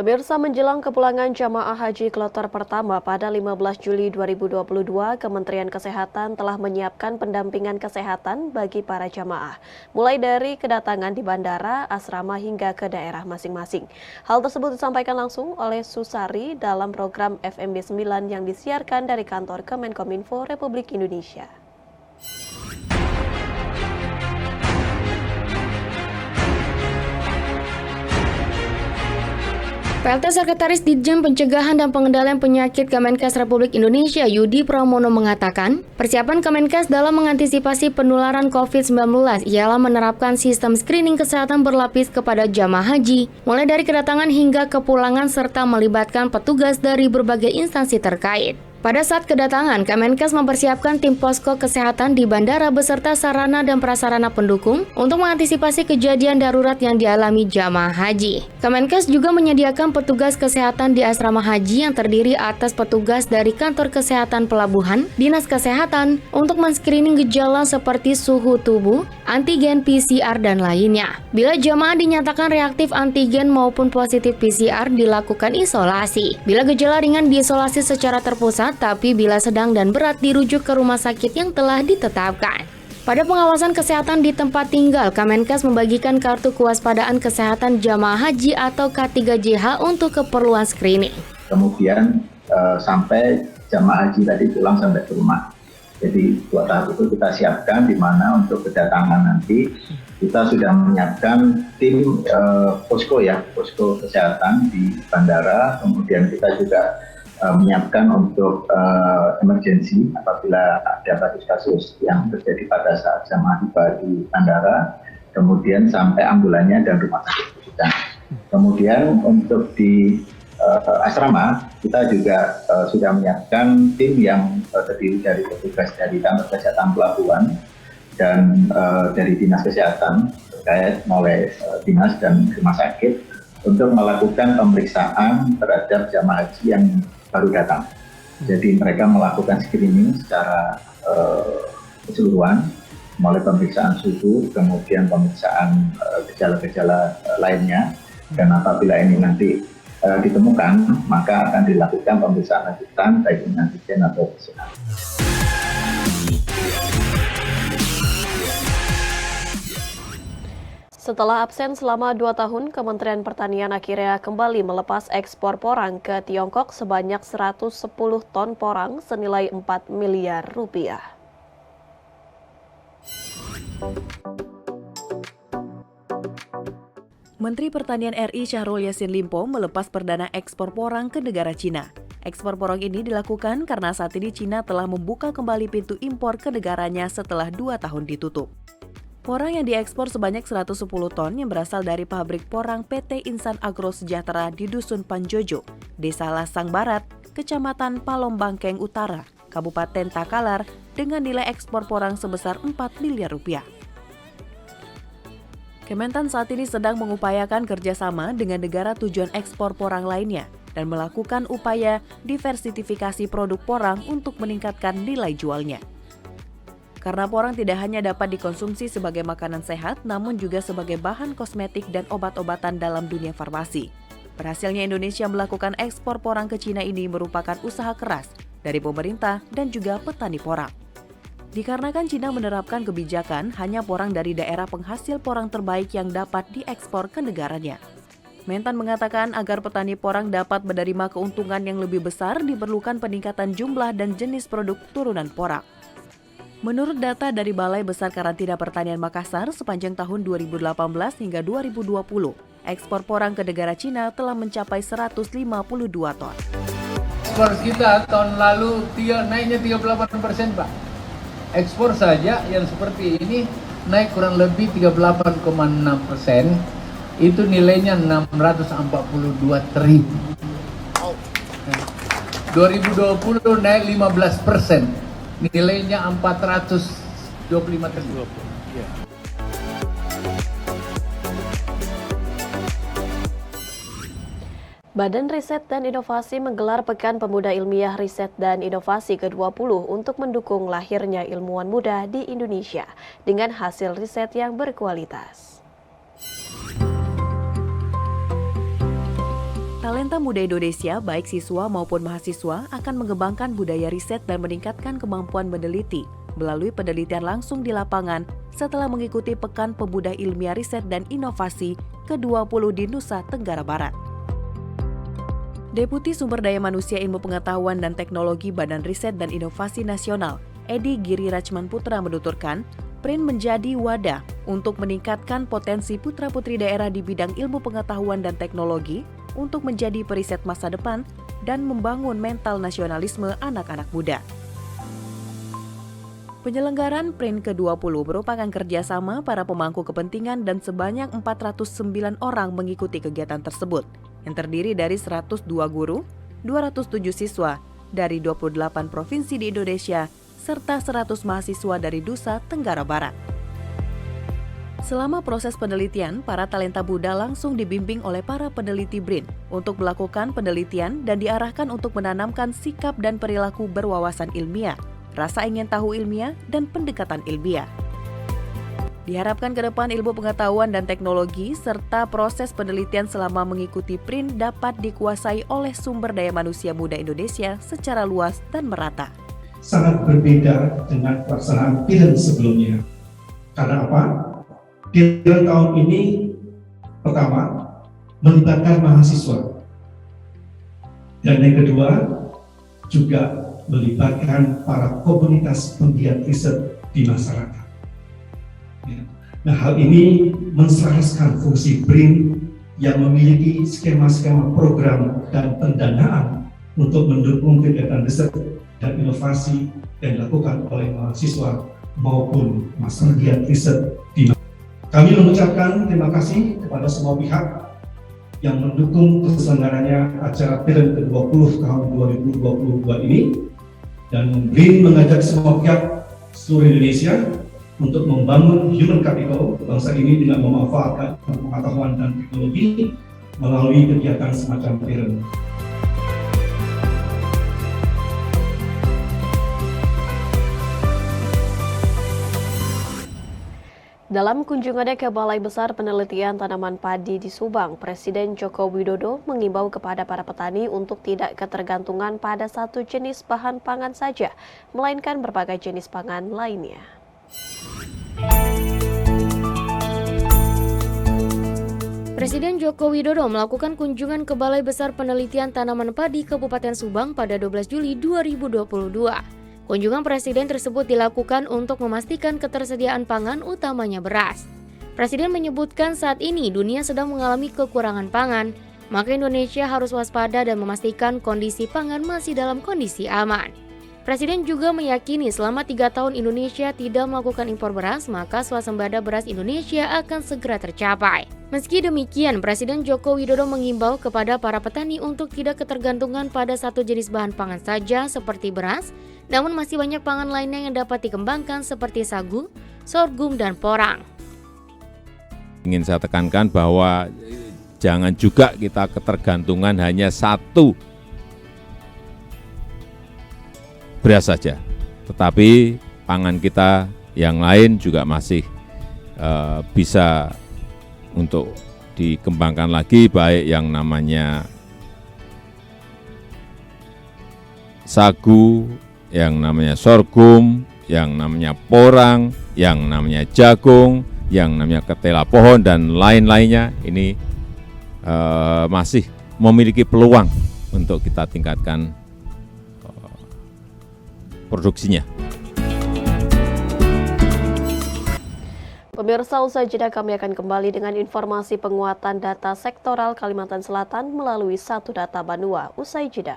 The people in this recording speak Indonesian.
Pemirsa, menjelang kepulangan jamaah haji kloter pertama pada 15 Juli 2022, Kementerian Kesehatan telah menyiapkan pendampingan kesehatan bagi para jamaah, mulai dari kedatangan di bandara, asrama hingga ke daerah masing-masing. Hal tersebut disampaikan langsung oleh Susari dalam program FMB 9 yang disiarkan dari kantor Kemenkominfo Republik Indonesia. PLT Sekretaris Ditjen Pencegahan dan Pengendalian Penyakit Kemenkes Republik Indonesia Yudi Pramono mengatakan, persiapan Kemenkes dalam mengantisipasi penularan COVID-19 ialah menerapkan sistem screening kesehatan berlapis kepada jamaah haji, mulai dari kedatangan hingga kepulangan serta melibatkan petugas dari berbagai instansi terkait. Pada saat kedatangan, Kemenkes mempersiapkan tim posko kesehatan di bandara beserta sarana dan prasarana pendukung untuk mengantisipasi kejadian darurat yang dialami jamaah haji. Kemenkes juga menyediakan petugas kesehatan di asrama haji yang terdiri atas petugas dari kantor kesehatan pelabuhan, dinas kesehatan, untuk men-screening gejala seperti suhu tubuh, antigen PCR, dan lainnya. Bila jamaah dinyatakan reaktif antigen maupun positif PCR, dilakukan isolasi. Bila gejala ringan diisolasi secara terpusat, tapi bila sedang dan berat dirujuk ke rumah sakit yang telah ditetapkan. Pada pengawasan kesehatan di tempat tinggal, Kemenkes membagikan kartu kewaspadaan kesehatan jamaah haji atau K3JH untuk keperluan screening. Kemudian sampai jamaah haji tadi pulang sampai ke rumah. Jadi 2 tahap itu kita siapkan, di mana untuk kedatangan nanti kita sudah menyiapkan tim posko kesehatan di bandara. Kemudian kita juga menyiapkan untuk emergensi apabila ada kasus-kasus yang terjadi pada saat jamaah tiba di bandara, kemudian sampai ambulannya dan rumah sakit rujukan. Kemudian untuk di asrama kita juga sudah menyiapkan tim yang terdiri dari petugas dari kantor kesehatan pelabuhan dan dari dinas kesehatan terkait mulai dinas dan rumah sakit untuk melakukan pemeriksaan terhadap jamaah haji yang baru datang. Jadi mereka melakukan screening secara keseluruhan, mulai pemeriksaan suhu, kemudian pemeriksaan gejala-gejala lainnya, dan apabila ini nanti ditemukan, maka akan dilakukan pemeriksaan lanjutan baik dengan antigen atau PCR. Setelah absen selama 2 tahun, Kementerian Pertanian akhirnya kembali melepas ekspor porang ke Tiongkok sebanyak 110 ton porang senilai 4 miliar rupiah. Menteri Pertanian RI Syahrul Yassin Limpo melepas perdana ekspor porang ke negara Cina. Ekspor porang ini dilakukan karena saat ini Cina telah membuka kembali pintu impor ke negaranya setelah 2 tahun ditutup. Porang yang diekspor sebanyak 110 ton yang berasal dari pabrik porang PT Insan Agro Sejahtera di Dusun Panjojo, Desa Lasang Barat, Kecamatan Palombangkeng Utara, Kabupaten Takalar, dengan nilai ekspor porang sebesar 4 miliar rupiah. Kementan saat ini sedang mengupayakan kerjasama dengan negara tujuan ekspor porang lainnya dan melakukan upaya diversifikasi produk porang untuk meningkatkan nilai jualnya. Karena porang tidak hanya dapat dikonsumsi sebagai makanan sehat, namun juga sebagai bahan kosmetik dan obat-obatan dalam dunia farmasi. Berhasilnya Indonesia melakukan ekspor porang ke Cina ini merupakan usaha keras dari pemerintah dan juga petani porang. Dikarenakan Cina menerapkan kebijakan hanya porang dari daerah penghasil porang terbaik yang dapat diekspor ke negaranya. Mentan mengatakan agar petani porang dapat menerima keuntungan yang lebih besar diperlukan peningkatan jumlah dan jenis produk turunan porang. Menurut data dari Balai Besar Karantina Pertanian Makassar, sepanjang tahun 2018 hingga 2020, ekspor porang ke negara Cina telah mencapai 152 ton. Ekspor kita tahun lalu naiknya 38%, Pak. Ekspor saja yang seperti ini naik kurang lebih 38,6%, itu nilainya 642 triliun. 2020 naik 15%. Nilainya 425 triliun. Badan Riset dan Inovasi menggelar Pekan Pemuda Ilmiah Riset dan Inovasi ke-20 untuk mendukung lahirnya ilmuwan muda di Indonesia dengan hasil riset yang berkualitas. Talenta muda Indonesia, baik siswa maupun mahasiswa, akan mengembangkan budaya riset dan meningkatkan kemampuan meneliti melalui penelitian langsung di lapangan setelah mengikuti Pekan Pemuda Ilmiah Riset dan Inovasi ke-20 di Nusa Tenggara Barat. Deputi Sumber Daya Manusia Ilmu Pengetahuan dan Teknologi Badan Riset dan Inovasi Nasional, Edi Giri Rachmanputra menuturkan, PRIN menjadi wadah untuk meningkatkan potensi putra-putri daerah di bidang ilmu pengetahuan dan teknologi untuk menjadi periset masa depan dan membangun mental nasionalisme anak-anak muda. Penyelenggaran PRIN ke-20 merupakan kerjasama para pemangku kepentingan dan sebanyak 409 orang mengikuti kegiatan tersebut, yang terdiri dari 102 guru, 207 siswa dari 28 provinsi di Indonesia, serta 100 mahasiswa dari Nusa Tenggara Barat. Selama proses penelitian, para talenta muda langsung dibimbing oleh para peneliti BRIN untuk melakukan penelitian dan diarahkan untuk menanamkan sikap dan perilaku berwawasan ilmiah, rasa ingin tahu ilmiah, dan pendekatan ilmiah. Diharapkan ke depan ilmu pengetahuan dan teknologi serta proses penelitian selama mengikuti PRIN dapat dikuasai oleh sumber daya manusia muda Indonesia secara luas dan merata. Sangat berbeda dengan pelaksanaan PIRN sebelumnya. Karena apa? PIRN tahun ini pertama melibatkan mahasiswa, dan yang kedua juga melibatkan para komunitas penggiat riset di masyarakat. Nah, hal ini menselaraskan fungsi BRIN yang memiliki skema-skema program dan pendanaan untuk mendukung kegiatan riset dan inovasi yang dilakukan oleh mahasiswa maupun penggiat riset di masyarakat. Kami mengucapkan terima kasih kepada semua pihak yang mendukung terselenggaranya acara PIRN ke-20 tahun 2022 ini, dan BRIN mengajak semua pihak seluruh Indonesia untuk membangun human capital bangsa ini dengan memanfaatkan pengetahuan dan teknologi melalui kegiatan semacam PIRN. Dalam kunjungannya ke Balai Besar Penelitian Tanaman Padi di Subang, Presiden Joko Widodo mengimbau kepada para petani untuk tidak ketergantungan pada satu jenis bahan pangan saja, melainkan berbagai jenis pangan lainnya. Presiden Joko Widodo melakukan kunjungan ke Balai Besar Penelitian Tanaman Padi Kabupaten Subang pada 12 Juli 2022. Kunjungan Presiden tersebut dilakukan untuk memastikan ketersediaan pangan, utamanya beras. Presiden menyebutkan saat ini dunia sedang mengalami kekurangan pangan, maka Indonesia harus waspada dan memastikan kondisi pangan masih dalam kondisi aman. Presiden juga meyakini selama 3 tahun Indonesia tidak melakukan impor beras, maka swasembada beras Indonesia akan segera tercapai. Meski demikian, Presiden Joko Widodo mengimbau kepada para petani untuk tidak ketergantungan pada satu jenis bahan pangan saja seperti beras, namun masih banyak pangan lainnya yang dapat dikembangkan seperti sagu, sorghum, dan porang. Ingin saya tekankan bahwa jangan juga kita ketergantungan hanya satu beras saja, tetapi pangan kita yang lain juga masih bisa untuk dikembangkan lagi, baik yang namanya sagu, yang namanya sorghum, yang namanya porang, yang namanya jagung, yang namanya ketela pohon, dan lain-lainnya. Ini masih memiliki peluang untuk kita tingkatkan produksinya. Pemirsa, usai jeda kami akan kembali dengan informasi penguatan data sektoral Kalimantan Selatan melalui Satu Data Banua. Usai jeda.